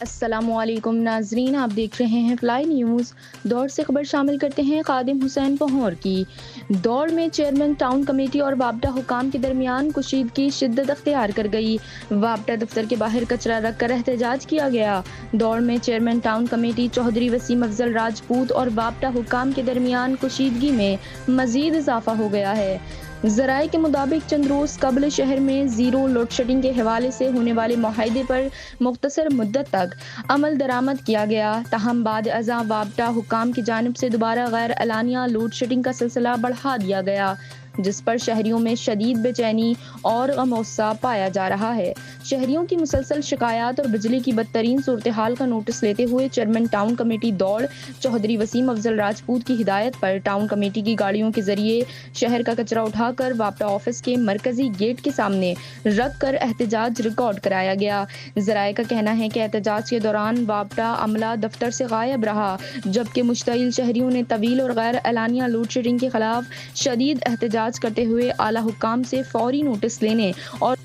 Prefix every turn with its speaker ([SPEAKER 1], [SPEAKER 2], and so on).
[SPEAKER 1] السلام علیکم ناظرین، آپ دیکھ رہے ہیں فلائی نیوز۔ دوڑ سے خبر شامل کرتے ہیں خادم حسین پہور کی۔ دوڑ میں چیئرمین ٹاؤن کمیٹی اور وابڈہ حکام کے درمیان کشیدگی شدت اختیار کر گئی۔ وابڈہ دفتر کے باہر کچرا رکھ کر احتجاج کیا گیا۔ دوڑ میں chairman town committee Chaudhry Waseem Afzal Rajput اور وابڈہ حکام کے درمیان کشیدگی میں مزید اضافہ ہو گیا ہے۔ ذرائع کے مطابق چند روز قبل شہر میں زیرو لوڈ شیڈنگ کے حوالے سے ہونے والے معاہدے پر مختصر مدت تک عمل درآمد کیا گیا، تاہم بعد ازاں وابڈہ حکام کی جانب سے دوبارہ غیر اعلانیہ لوڈ شیڈنگ کا سلسلہ بڑھا دیا گیا، جس پر شہریوں میں شدید بے چینی اور غم غصہ پایا جا رہا ہے۔ شہریوں کی مسلسل شکایات اور بجلی کی بدترین صورتحال کا نوٹس لیتے ہوئے چیئرمین ٹاؤن کمیٹی دوڑ چودھری وسیم افضل راجپوت کی ہدایت پر ٹاؤن کمیٹی کی گاڑیوں کے ذریعے شہر کا کچرا اٹھا کر وابڈہ آفس کے مرکزی گیٹ کے سامنے رکھ کر احتجاج ریکارڈ کرایا گیا۔ ذرائع کا کہنا ہے کہ احتجاج کے دوران وابڈہ عملہ دفتر سے غائب رہا، جبکہ مشتعل شہریوں نے طویل اور غیر اعلانیہ لوڈ شیڈنگ کے خلاف شدید احتجاج کرتے ہوئے اعلیٰ حکام سے فوری نوٹس لینے اور